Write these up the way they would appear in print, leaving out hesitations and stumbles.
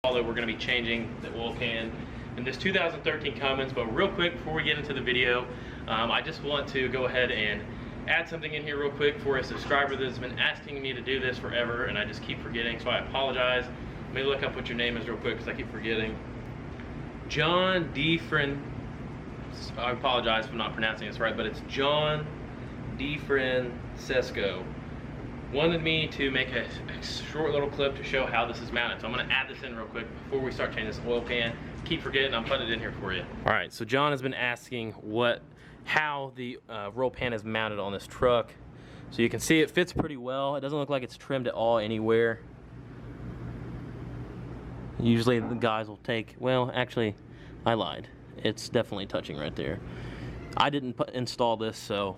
Although we're going to be changing the oil pan in this 2013 Cummins. But real quick before we get into the video, I just want to go ahead and add something in here real quick for a subscriber that's been asking me to do this forever, and I just keep forgetting, so I apologize. Let me look up what your name is real quick because I keep forgetting. John DeFran, I apologize if I'm not pronouncing this right, but it's John DeFrancesco. Wanted me to make a short little clip to show how this is mounted. So I'm gonna add this in real quick before we start changing this oil pan. Keep forgetting, I'm putting it in here for you. All right, so John has been asking how the roll pan is mounted on this truck. So you can see it fits pretty well. It doesn't look like it's trimmed at all anywhere. Usually the guys will take, well, actually, I lied. It's definitely touching right there. I didn't install this, so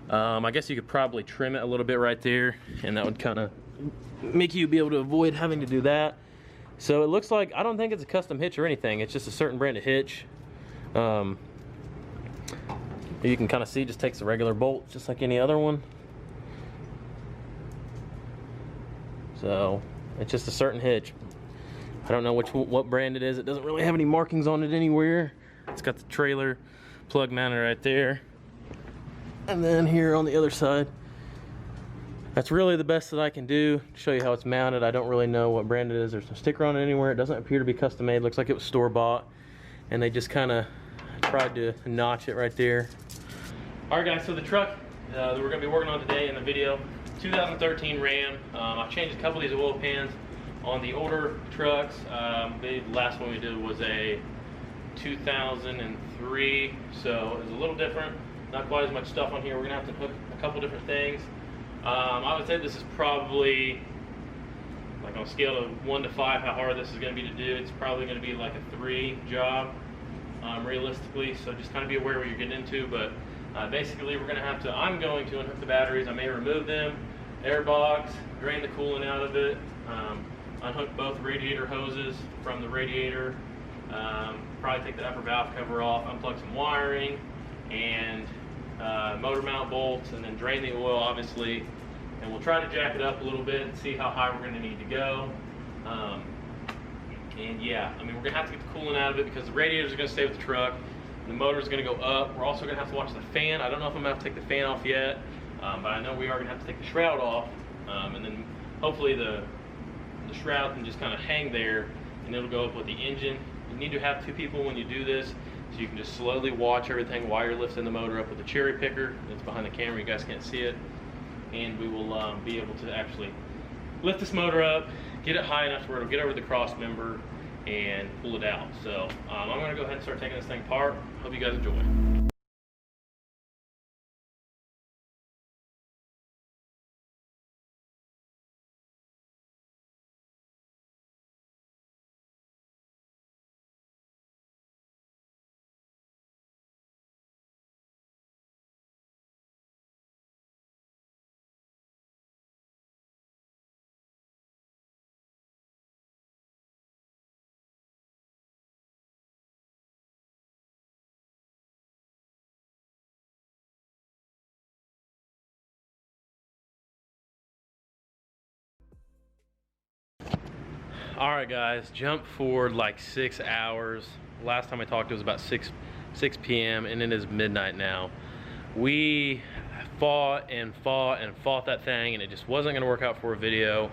I guess you could probably trim it a little bit right there, and that would kind of make you be able to avoid having to do that. So it looks like, I don't think it's a custom hitch or anything. It's just a certain brand of hitch. You can kind of see it just takes a regular bolt, just like any other one. So it's just a certain hitch. I don't know what brand it is. It doesn't really have any markings on it anywhere. It's got the trailer plug mounted right there. And then here on the other side, that's really the best that I can do to show you how it's mounted. I don't really know what brand it is. There's no sticker on it anywhere. It doesn't appear to be custom made. Looks like it was store bought, and they just kind of tried to notch it right there. All right, guys, so the truck that we're gonna be working on today in the video, 2013 Ram. I've changed a couple of these oil pans on the older trucks. The last one we did was a 2003, so it's a little different. Not quite as much stuff on here. We're gonna have to hook a couple different things. I would say this is probably, like on a scale of 1 to 5, how hard this is gonna be to do. It's probably gonna be like a 3 job, realistically. So just kind of be aware what you're getting into. But basically, I'm going to unhook the batteries. I may remove them, air box, drain the coolant out of it, unhook both radiator hoses from the radiator, probably take the upper valve cover off, unplug some wiring, and motor mount bolts, and then drain the oil, obviously. And we'll try to jack it up a little bit and see how high we're going to need to go. And yeah, I mean, we're going to have to get the coolant out of it because the radiators are going to stay with the truck. The motor is going to go up. We're also going to have to watch the fan. I don't know if I'm going to have to take the fan off yet, but I know we are going to have to take the shroud off. And then hopefully the shroud can just kind of hang there, and it'll go up with the engine. You need to have 2 people when you do this, so you can just slowly watch everything while you're lifting the motor up with the cherry picker. It's behind the camera, you guys can't see it. And we will be able to actually lift this motor up, get it high enough where it'll get over the cross member and pull it out. So I'm gonna go ahead and start taking this thing apart. Hope you guys enjoy. All right, guys, jump forward like 6 hours. Last time I talked, it was about 6 p.m. and it is midnight now. We fought and fought and fought that thing, and it just wasn't gonna work out for a video.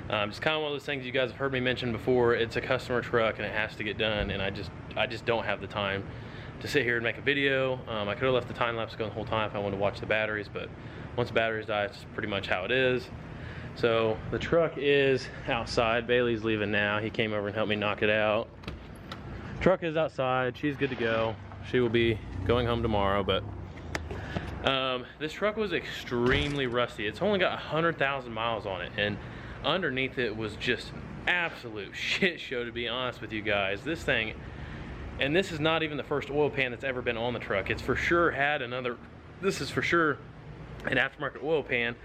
Just kind of one of those things you guys have heard me mention before. It's a customer truck and it has to get done, and I just don't have the time to sit here and make a video. I could have left the time lapse going the whole time if I wanted to watch the batteries, but once the batteries die, it's pretty much how it is. So the truck is outside. Bailey's leaving now. He came over and helped me knock it out. Truck is outside. She's good to go. She will be going home tomorrow, but this truck was extremely rusty. It's only got 100,000 miles on it, and underneath it was just an absolute shit show, to be honest with you guys. This thing, and this is not even the first oil pan that's ever been on the truck. It's for sure had another, this is for sure an aftermarket oil pan.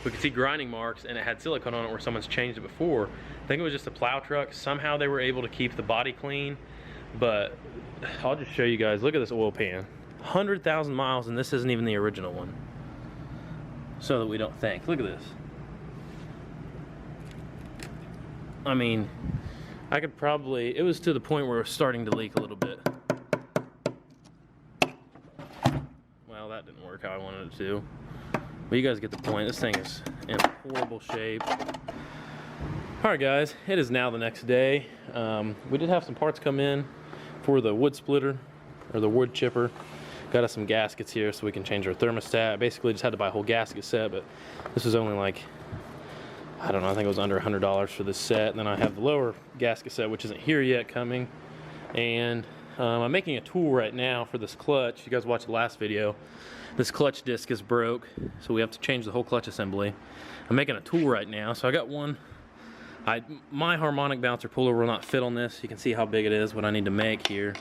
We could see grinding marks, and it had silicone on it where someone's changed it before. I think it was just a plow truck. Somehow they were able to keep the body clean, but I'll just show you guys. Look at this oil pan. 100,000 miles, and this isn't even the original one. So that we don't think. Look at this. I mean, I could probably, it was to the point where it was starting to leak a little bit. Well, that didn't work how I wanted it to. But you guys get the point. This thing is in horrible shape. Alright guys, it is now the next day. We did have some parts come in for the wood splitter, or the wood chipper. Got us some gaskets here so we can change our thermostat. Basically just had to buy a whole gasket set, but this was only like, I don't know, I think it was under $100 for this set. And then I have the lower gasket set, which isn't here yet, coming. And I'm making a tool right now for this clutch. You guys watched the last video. This clutch disc is broke, so we have to change the whole clutch assembly. I'm making a tool right now, so I got one. My harmonic bouncer puller will not fit on this. You can see how big it is, what I need to make here.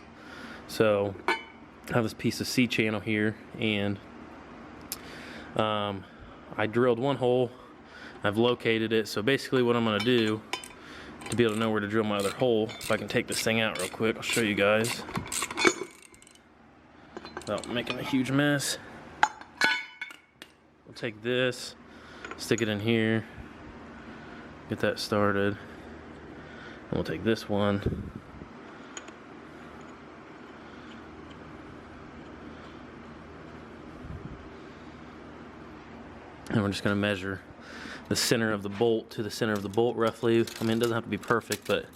So I have this piece of C channel here, and I drilled one hole. I've located it, so basically what I'm gonna do to be able to know where to drill my other hole, if I can take this thing out real quick, I'll show you guys without making a huge mess. We'll take this, stick it in here, get that started, and we'll take this one, and we're just going to measure the center of the bolt to the center of the bolt roughly. I mean, it doesn't have to be perfect, but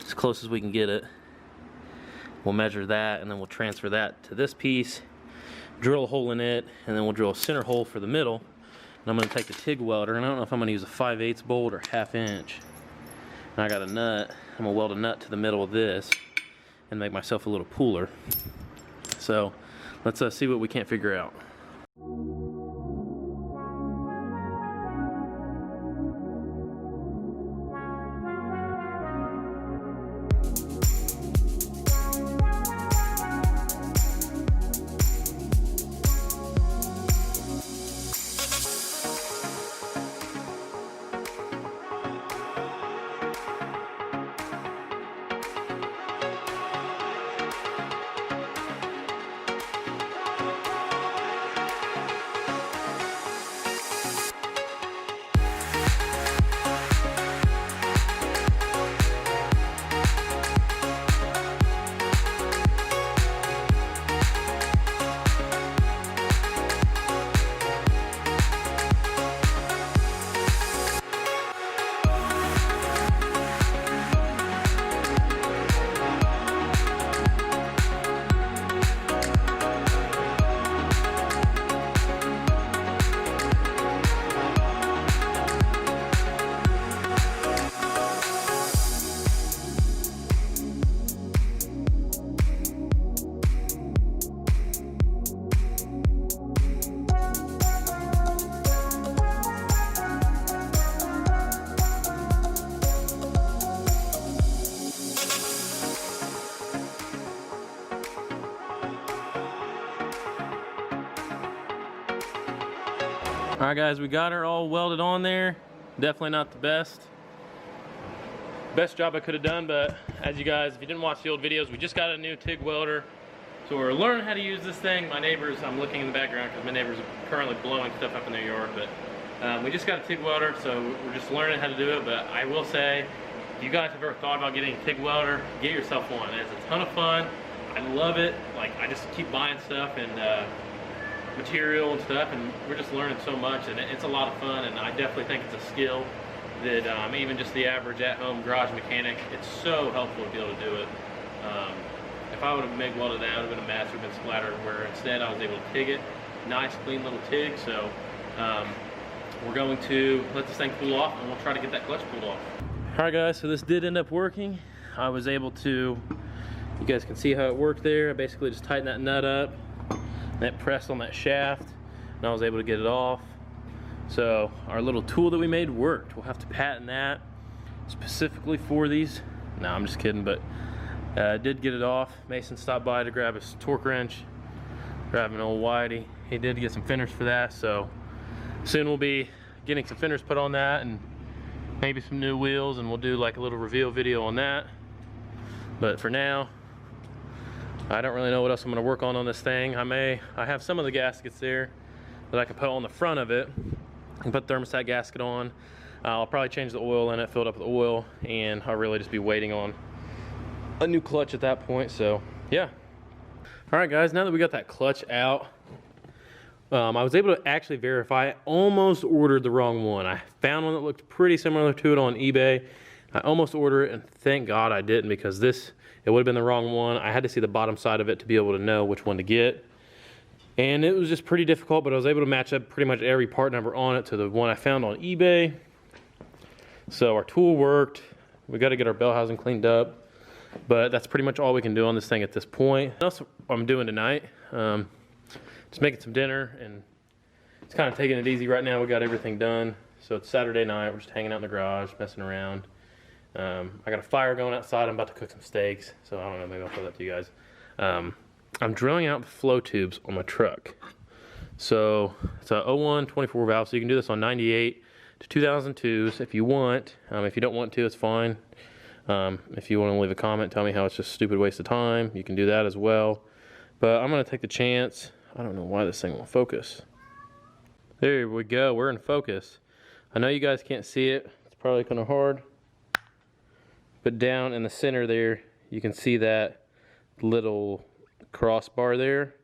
as close as we can get it. We'll measure that, and then we'll transfer that to this piece, drill a hole in it, and then we'll drill a center hole for the middle. And I'm going to take the TIG welder, and I don't know if I'm going to use a 5/8 bolt or 1/2 inch. And I got a nut. I'm going to weld a nut to the middle of this and make myself a little puller. So let's see what we can't figure out. Alright guys, we got her all welded on there. Definitely not the best job I could have done, but as you guys, if you didn't watch the old videos, we just got a new TIG welder. So we're learning how to use this thing. My neighbors, I'm looking in the background because my neighbors are currently blowing stuff up in their yard, but we just got a TIG welder, so we're just learning how to do it. But I will say, if you guys have ever thought about getting a TIG welder, get yourself one. It's a ton of fun. I love it. Like, I just keep buying stuff and material and stuff, and we're just learning so much, and it's a lot of fun. And I definitely think it's a skill that even just the average at-home garage mechanic, it's so helpful to be able to do it. If I would have MIG welded that, it would have been a mess, it would have been splattered, where instead I was able to TIG it. Nice clean little TIG. So we're going to let this thing cool off, and we'll try to get that clutch pulled off. Alright guys, so this did end up working. I was able to, you guys can see how it worked there. I basically just tightened that nut up, that pressed on that shaft, and I was able to get it off. So our little tool that we made worked. We'll have to patent that specifically for these. No, I'm just kidding, but did get it off. Mason stopped by to grab his torque wrench, grab an old Whitey. He did get some fenders for that, so soon we'll be getting some fenders put on that and maybe some new wheels, and we'll do like a little reveal video on that. But for now, I don't really know what else I'm going to work on this thing. I have some of the gaskets there that I can put on the front of it. I can put the thermostat gasket on. I'll probably change the oil in it, fill it up with oil, and I'll really just be waiting on a new clutch at that point. So yeah. All right guys, now that we got that clutch out, I was able to actually verify. I almost ordered the wrong one. I found one that looked pretty similar to it on eBay. I almost ordered it, and thank God I didn't, because it would have been the wrong one. I had to see the bottom side of it to be able to know which one to get. And it was just pretty difficult, but I was able to match up pretty much every part number on it to the one I found on eBay. So our tool worked. We got to get our bell housing cleaned up, but that's pretty much all we can do on this thing at this point. What else I'm doing tonight, just making some dinner, and it's kind of taking it easy right now. We got everything done. So it's Saturday night. We're just hanging out in the garage, messing around. I got a fire going outside. I'm about to cook some steaks. So I don't know, maybe I'll show that to you guys. I'm drilling out the flow tubes on my truck. So it's a 01 24 valve. So you can do this on 98 to 2002s if you want. If you don't want to, it's fine. If you want to leave a comment, tell me how it's just a stupid waste of time, you can do that as well. But I'm going to take the chance. I don't know why this thing won't focus. There we go, we're in focus. I know you guys can't see it, it's probably kind of hard, but down in the center there you can see that little crossbar there.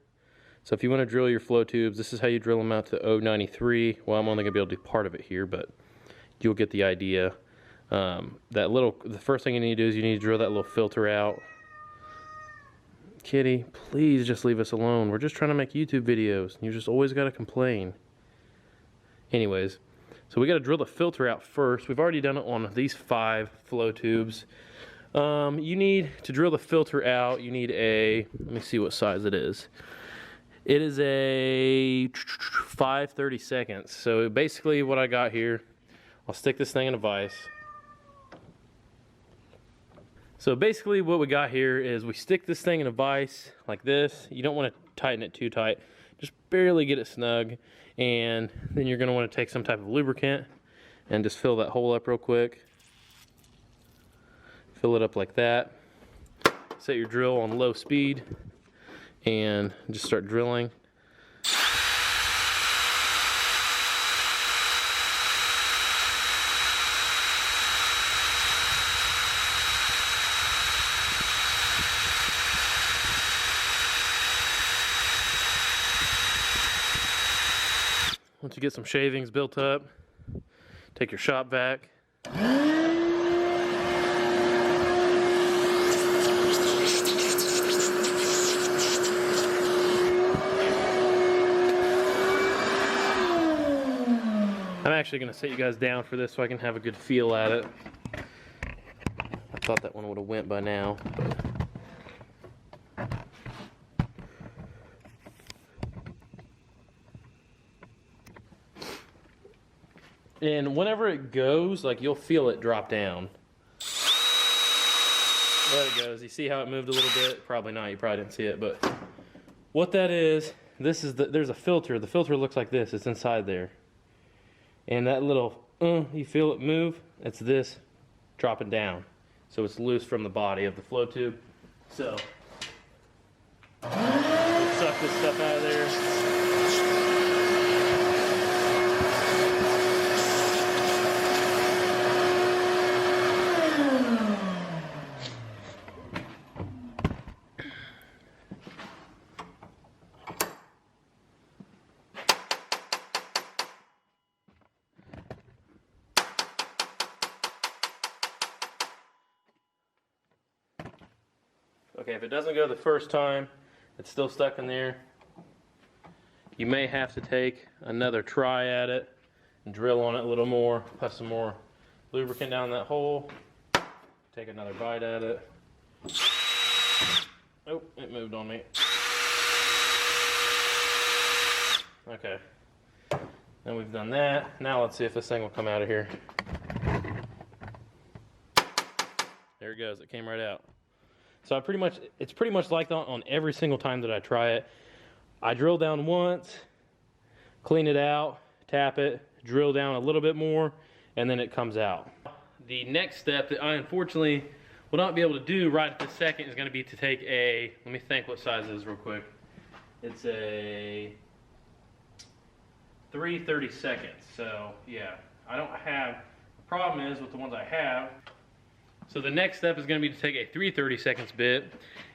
So if you want to drill your flow tubes, this is how you drill them out to 093. Well, I'm only going to be able to do part of it here, but you'll get the idea. The first thing you need to do is you need to drill that little filter out. Kitty, please just leave us alone. We're just trying to make YouTube videos. You just always got to complain. Anyways, so we got to drill the filter out first. We've already done it on these 5 flow tubes. You need to drill the filter out. You need let me see what size it is. It is a 5/32. So basically what I got here, I'll stick this thing in a vise. So basically what we got here is we stick this thing in a vise like this. You don't want to tighten it too tight. Just barely get it snug. And then you're going to want to take some type of lubricant and just fill that hole up real quick. Fill it up like that. Set your drill on low speed and just start drilling. Once you get some shavings built up, take your shop vac. I'm actually going to sit you guys down for this so I can have a good feel at it. I thought that one would have went by now, but and whenever it goes, like, you'll feel it drop down. There it goes. You see how it moved a little bit? Probably not. You probably didn't see it, but what that is, there's a filter. The filter looks like this. It's inside there. And that little, you feel it move? It's this dropping down. So it's loose from the body of the flow tube. So, let's suck this stuff out of there. Okay, if it doesn't go the first time, it's still stuck in there. You may have to take another try at it and drill on it a little more, put some more lubricant down that hole, take another bite at it. Oh, it moved on me. Okay, now we've done that. Now let's see if this thing will come out of here. There it goes, it came right out. So it's pretty much like that on every single time that I try it. I drill down once, clean it out, tap it, drill down a little bit more, and then it comes out. The next step that I unfortunately will not be able to do right at this second is going to be to take let me think what size it is real quick. It's a 3/32. So yeah, I don't have Problem is with the ones I have, so the next step is going to be to take a 3/32 bit,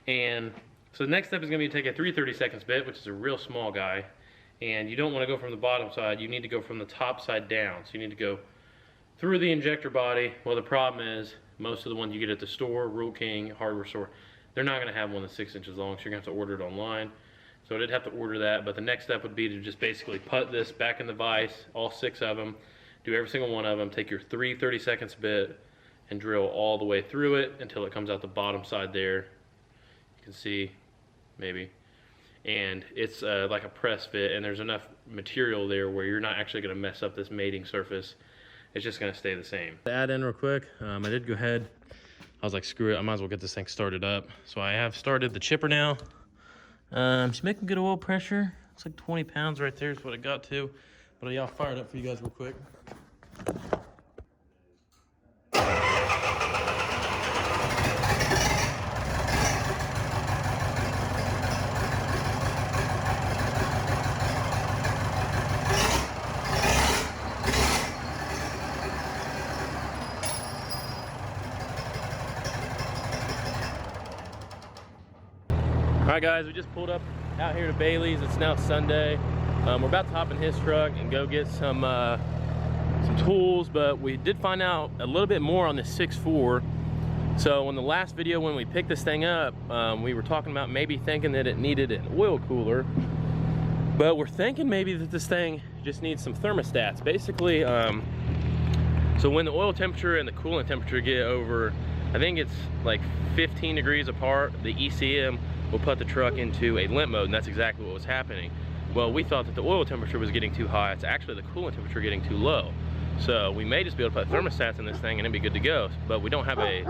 and so the next step is going to be to take a 3/32 bit, which is a real small guy, and you don't want to go from the bottom side, you need to go from the top side down. So you need to go through the injector body. Well, the problem is most of the ones you get at the store, Rule King, hardware store, they're not going to have one that's 6 inches long, so you're going to have to order it online. So I did have to order that, but the next step would be to just basically put this back in the vise, all 6 of them, do every single one of them, take your 3/32 bit and drill all the way through it until it comes out the bottom side there. You can see, maybe. And it's like a press fit, and there's enough material there where you're not actually going to mess up this mating surface. It's just going to stay the same. To add in real quick, I did go ahead, I was like, screw it, I might as well get this thing started up. So I have started the chipper now. She's making good oil pressure. It's like 20 pounds right there is what it got to. But yeah, I'll fire it up for you guys real quick. All right, guys, we just pulled up out here to Bailey's. It's now Sunday. We're about to hop in his truck and go get some tools, but we did find out a little bit more on this 6.4. So in the last video when we picked this thing up, we were talking about maybe thinking that it needed an oil cooler, but we're thinking maybe that this thing just needs some thermostats. Basically, so when the oil temperature and the coolant temperature get over, I think it's like 15 degrees apart, the ECM will put the truck into a limp mode, and that's exactly what was happening. Well, we thought that the oil temperature was getting too high. It's actually the coolant temperature getting too low. So we may just be able to put thermostats in this thing and it'd be good to go. But we don't have a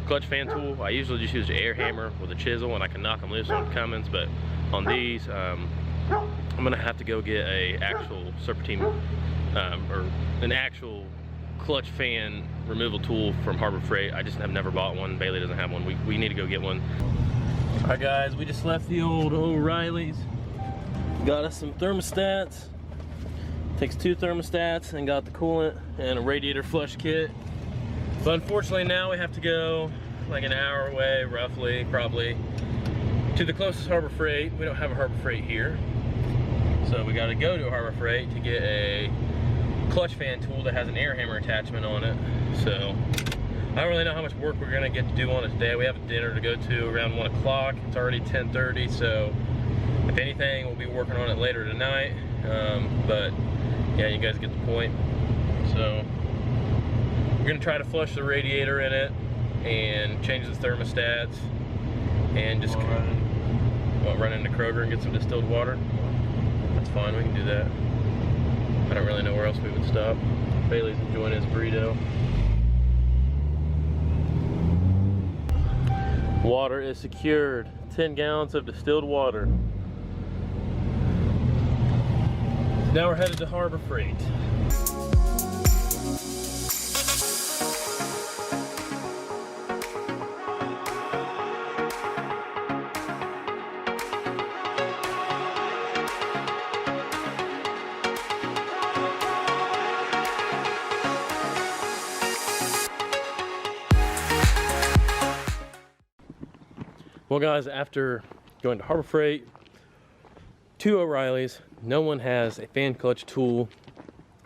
clutch fan tool. I usually just use an air hammer with a chisel and I can knock them loose on Cummins, but on these, I'm gonna have to go get a actual serpentine or an actual clutch fan removal tool from Harbor Freight. I just have never bought one. Bailey doesn't have one. We need to go get one. All right, guys, we just left the old O'Reilly's. Got us some thermostats. Takes 2 thermostats and got the coolant and a radiator flush kit. But unfortunately now we have to go like an hour away, roughly, probably, to the closest Harbor Freight. We don't have a Harbor Freight here. So we gotta go to a Harbor Freight to get a clutch fan tool that has an air hammer attachment on it. So I don't really know how much work we're gonna get to do on it today. We have a dinner to go to around 1 o'clock. It's already 10:30, so if anything, we'll be working on it later tonight. But yeah, you guys get the point. So we're gonna try to flush the radiator in it and change the thermostats and just run into Kroger and get some distilled water. That's fine, we can do that. I don't really know where else we would stop. Bailey's enjoying his burrito. Water is secured. 10 gallons of distilled water. Now we're headed to Harbor Freight. Well, guys, after going to Harbor Freight, 2 O'Reilly's, no one has a fan clutch tool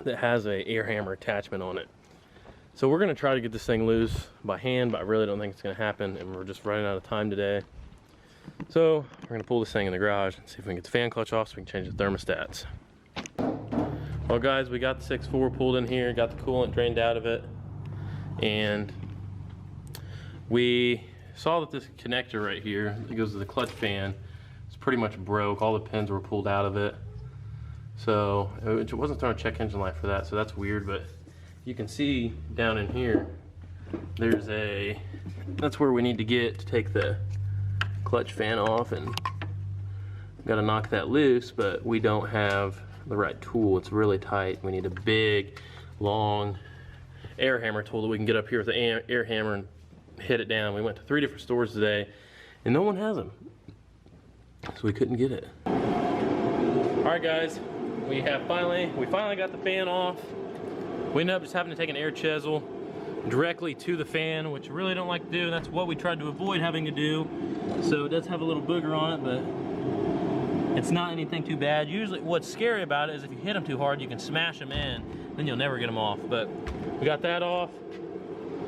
that has a air hammer attachment on it. So we're gonna try to get this thing loose by hand, but I really don't think it's gonna happen, and we're just running out of time today. So we're gonna pull this thing in the garage and see if we can get the fan clutch off so we can change the thermostats. Well, guys, we got the 6.4 pulled in here, got the coolant drained out of it, and we saw that this connector right here that goes to the clutch fan is pretty much broke. All the pins were pulled out of it. So it wasn't throwing check engine light for that, so that's weird. But you can see down in here, there's that's where we need to get to take the clutch fan off, and got to knock that loose, but we don't have the right tool. It's really tight. We need a big, long air hammer tool that we can get up here with the air hammer and hit it down. We went to 3 different stores today and no one has them, so we couldn't get it. All right, guys, we finally got the fan off. We ended up just having to take an air chisel directly to the fan, which I really don't like to do. That's what we tried to avoid having to do. So it does have a little booger on it, but it's not anything too bad. Usually what's scary about it is if you hit them too hard, you can smash them in, then you'll never get them off. But we got that off,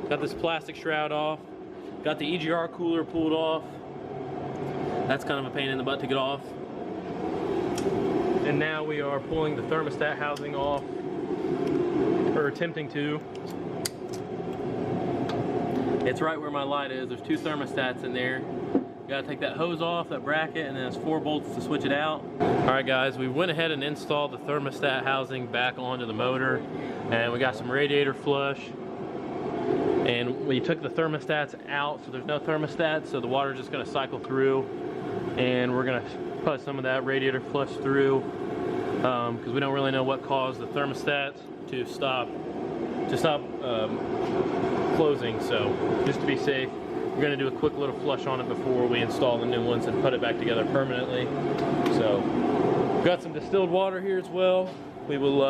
got this plastic shroud off, got the EGR cooler pulled off. That's kind of a pain in the butt to get off. And now we are pulling the thermostat housing off, or attempting to. It's right where my light is. There's 2 thermostats in there. You gotta take that hose off, that bracket, and then there's 4 bolts to switch it out. All right guys, we went ahead and installed the thermostat housing back onto the motor, and we got some radiator flush. And we took the thermostats out, so there's no thermostat, so the water's just gonna cycle through, and we're gonna put some of that radiator flush through, because we don't really know what caused the thermostat to stop closing. So just to be safe, we're going to do a quick little flush on it before we install the new ones and put it back together permanently. So we've got some distilled water here as well. We will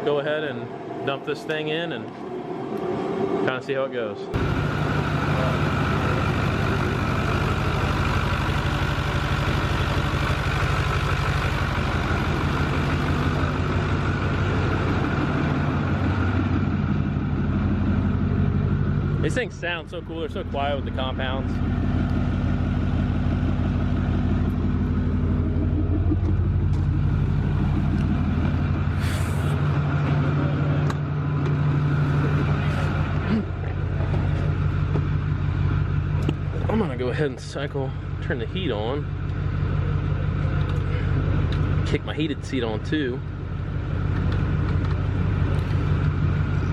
go ahead and dump this thing in and kind of see how it goes. These things sound so cool. They're so quiet with the compounds. I'm gonna go ahead and turn the heat on. Kick my heated seat on too.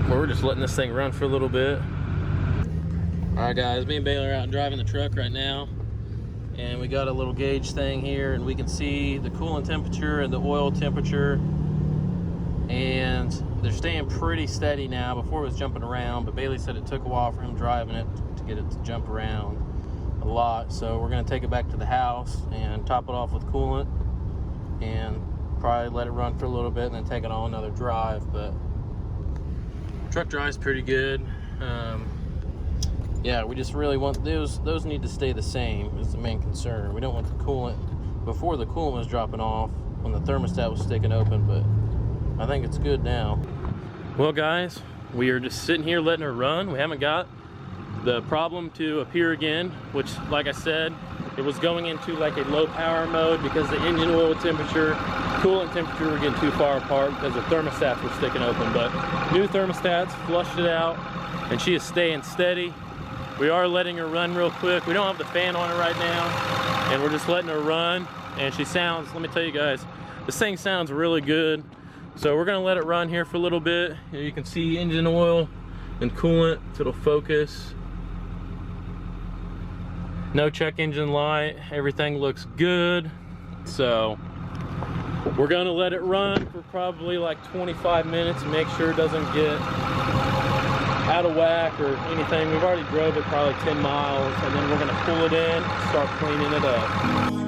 We're just letting this thing run for a little bit. Alright guys, me and Bailey are out driving the truck right now, and we got a little gauge thing here, and we can see the coolant temperature and the oil temperature, and they're staying pretty steady now. Before it was jumping around, but Bailey said it took a while for him driving it to get it to jump around a lot. So we're going to take it back to the house and top it off with coolant and probably let it run for a little bit and then take it on another drive. But truck drives pretty good. Yeah, we just really want those need to stay the same is the main concern. We don't want the coolant, before the coolant was dropping off when the thermostat was sticking open, but I think it's good now. Well guys, we are just sitting here letting her run. We haven't got the problem to appear again, which like I said, it was going into like a low power mode because the engine oil temperature, coolant temperature were getting too far apart because the thermostats were sticking open. But new thermostats flushed it out and she is staying steady. We are letting her run real quick. We don't have the fan on her right now, and we're just letting her run. And she sounds, let me tell you guys, this thing sounds really good. So we're gonna let it run here for a little bit. You can see engine oil and coolant, so it'll focus. No check engine light, everything looks good. So we're gonna let it run for probably like 25 minutes, make sure it doesn't get out of whack or anything. We've already drove it probably 10 miles, and then we're gonna pull it in and start cleaning it up.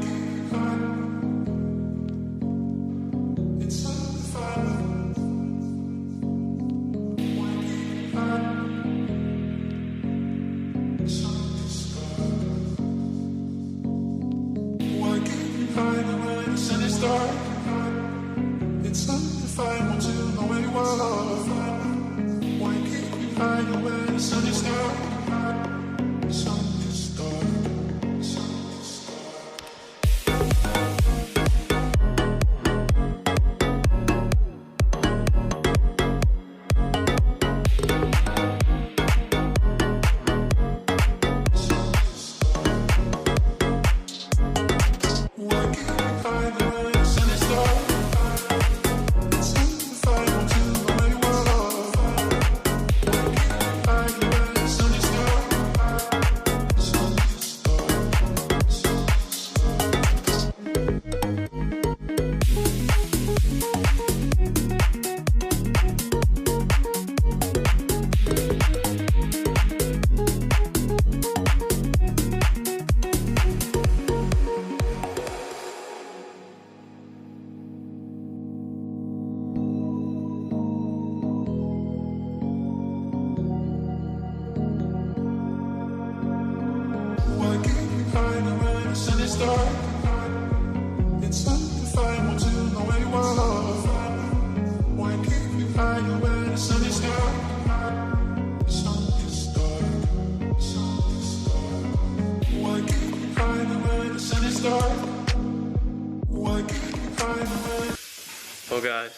Well guys,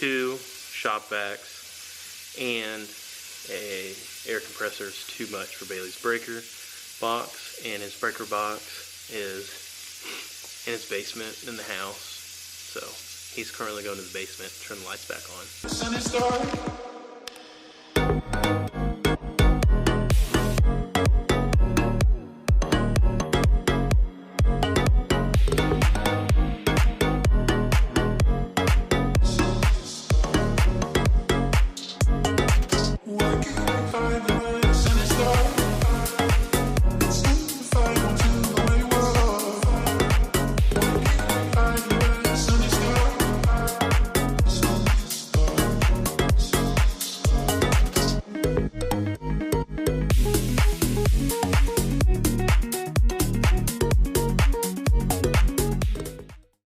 2 shop vacs and a air compressor is too much for Bailey's breaker box, and his breaker box is in his basement in the house. So he's currently going to the basement to turn the lights back on. Sunny story.